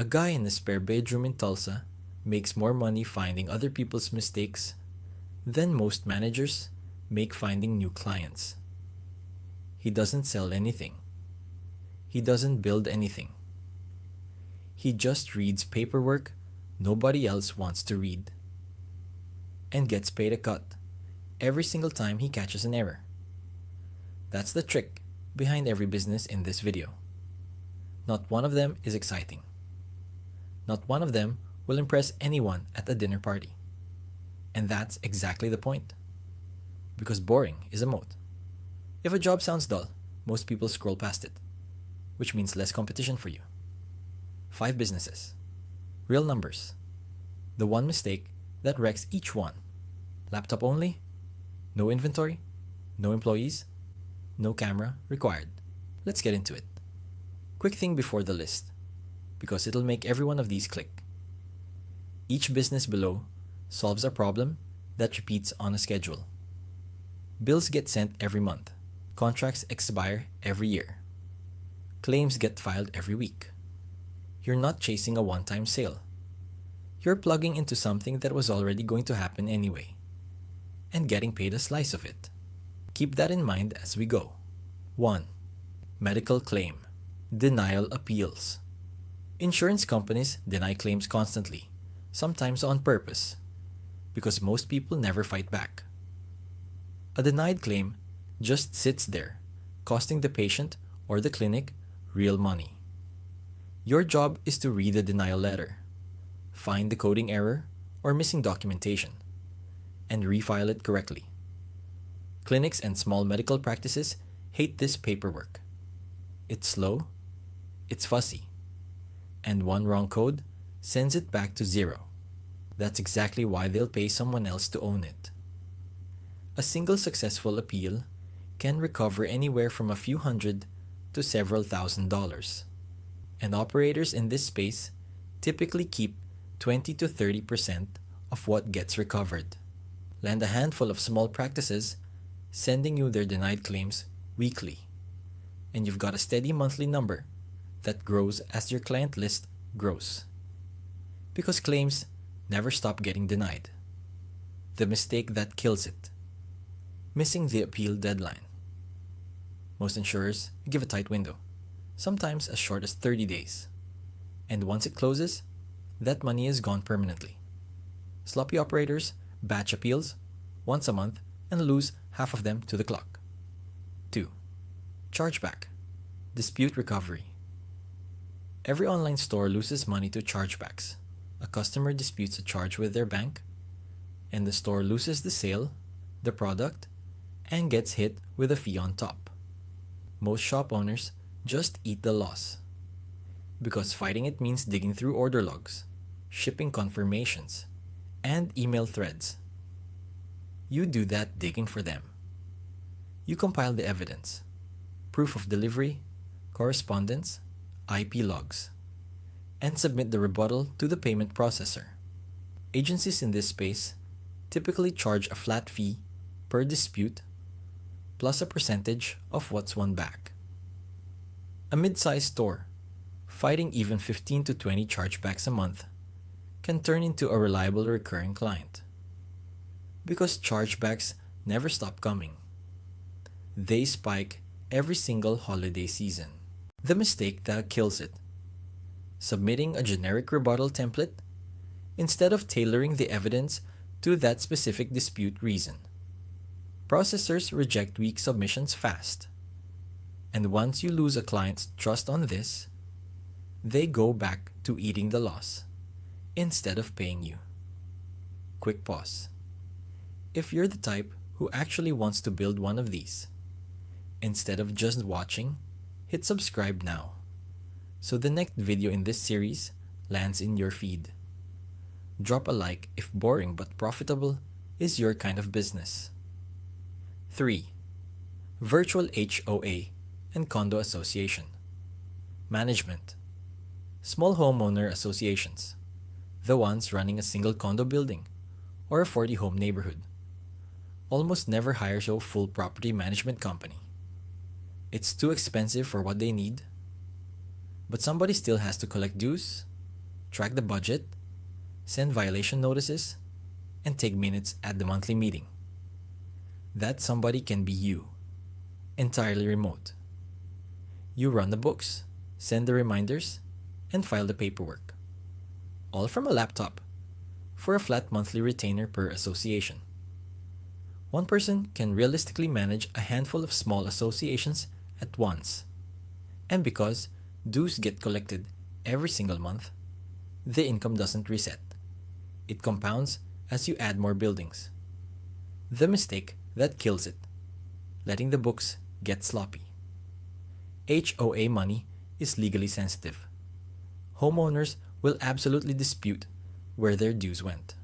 A guy in a spare bedroom in Tulsa makes more money finding other people's mistakes than most managers make finding new clients. He doesn't sell anything. He doesn't build anything. He just reads paperwork nobody else wants to read and gets paid a cut every single time he catches an error. That's the trick behind every business in this video. Not one of them is exciting. Not one of them will impress anyone at a dinner party. And that's exactly the point. Because boring is a moat. If a job sounds dull, most people scroll past it, which means less competition for you. 5 businesses. Real numbers. The one mistake that wrecks each one. Laptop only, no inventory, no employees, no camera required. Let's get into it. Quick thing before the list, because it'll make every one of these click. Each business below solves a problem that repeats on a schedule. Bills get sent every month. Contracts expire every year. Claims get filed every week. You're not chasing a one-time sale. You're plugging into something that was already going to happen anyway, and getting paid a slice of it. Keep that in mind as we go. 1. Medical claim. Denial appeals. Insurance companies deny claims constantly, sometimes on purpose, because most people never fight back. A denied claim just sits there, costing the patient or the clinic real money. Your job is to read the denial letter, find the coding error or missing documentation, and refile it correctly. Clinics and small medical practices hate this paperwork. It's slow, it's fussy, and one wrong code sends it back to 0. That's exactly why they'll pay someone else to own it. A single successful appeal can recover anywhere from a few hundred to several $1,000s. And operators in this space typically keep 20 to 30% of what gets recovered. Land a handful of small practices sending you their denied claims weekly, and you've got a steady monthly number that grows as your client list grows. Because claims never stop getting denied. The mistake that kills it. Missing the appeal deadline. Most insurers give a tight window, sometimes as short as 30 days. And once it closes, that money is gone permanently. Sloppy operators batch appeals once a month and lose half of them to the clock. 2. Chargeback. Dispute recovery. Every online store loses money to chargebacks. A customer disputes a charge with their bank, and the store loses the sale, the product, and gets hit with a fee on top. Most shop owners just eat the loss, because fighting it means digging through order logs, shipping confirmations, and email threads. You do that digging for them. You compile the evidence, proof of delivery, correspondence, IP logs, and submit the rebuttal to the payment processor. Agencies in this space typically charge a flat fee per dispute plus a percentage of what's won back. A mid-sized store fighting even 15 to 20 chargebacks a month can turn into a reliable recurring client. Because chargebacks never stop coming. They spike every single holiday season. The mistake that kills it. Submitting a generic rebuttal template instead of tailoring the evidence to that specific dispute reason. Processors reject weak submissions fast. And once you lose a client's trust on this, they go back to eating the loss instead of paying you. Quick pause. If you're the type who actually wants to build one of these, instead of just watching, hit subscribe now, so the next video in this series lands in your feed. Drop a like if boring but profitable is your kind of business. 3. Virtual HOA and Condo Association. Management. Small homeowner associations, the ones running a single condo building or a 40-home neighborhood, almost never hires a full property management company. It's too expensive for what they need, but somebody still has to collect dues, track the budget, send violation notices, and take minutes at the monthly meeting. That somebody can be you, entirely remote. You run the books, send the reminders, and file the paperwork. All from a laptop, for a flat monthly retainer per association. One person can realistically manage a handful of small associations at once. And because dues get collected every single month, the income doesn't reset. It compounds as you add more buildings. The mistake that kills it, letting the books get sloppy. HOA money is legally sensitive. Homeowners will absolutely dispute where their dues went.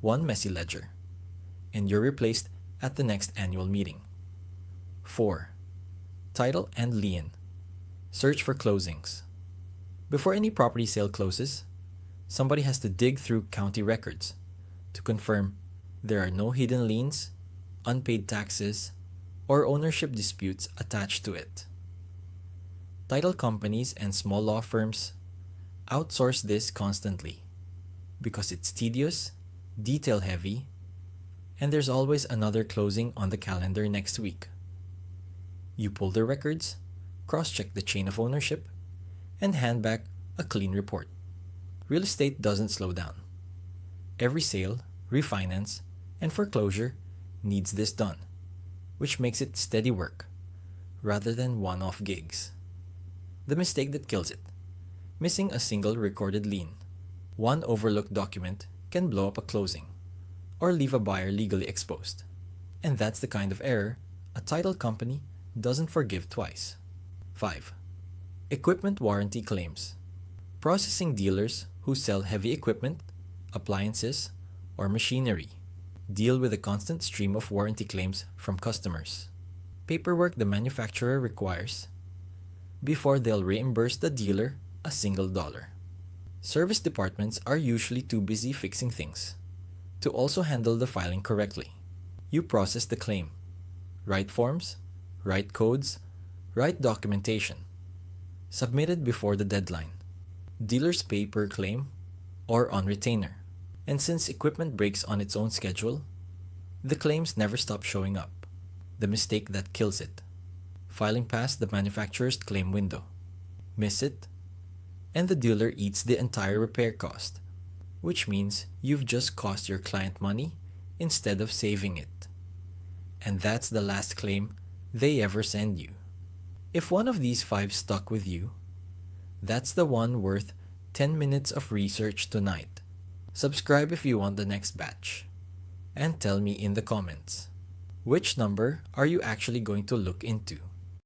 One messy ledger, and you're replaced at the next annual meeting. 4. Title and lien. Search for closings. Before any property sale closes, somebody has to dig through county records to confirm there are no hidden liens, unpaid taxes, or ownership disputes attached to it. Title companies and small law firms outsource this constantly because it's tedious, detail-heavy, and there's always another closing on the calendar next week. You pull the records, cross-check the chain of ownership, and hand back a clean report. Real estate doesn't slow down. Every sale, refinance, and foreclosure needs this done, which makes it steady work rather than one-off gigs. The mistake that kills it: missing a single recorded lien. One overlooked document can blow up a closing or leave a buyer legally exposed. And that's the kind of error a title company doesn't forgive twice. 5. Equipment warranty claims. Processing dealers who sell heavy equipment, appliances, or machinery deal with a constant stream of warranty claims from customers. Paperwork the manufacturer requires before they'll reimburse the dealer a single dollar. Service departments are usually too busy fixing things to also handle the filing correctly. You process the claim, write forms, write codes, write documentation, submitted before the deadline. Dealers pay per claim or on retainer. And since equipment breaks on its own schedule, the claims never stop showing up. The mistake that kills it: filing past the manufacturer's claim window. Miss it, and the dealer eats the entire repair cost, which means you've just cost your client money instead of saving it. And that's the last claim they ever send you. If one of these 5 stuck with you, that's the one worth 10 minutes of research tonight. Subscribe if you want the next batch. And tell me in the comments, which number are you actually going to look into?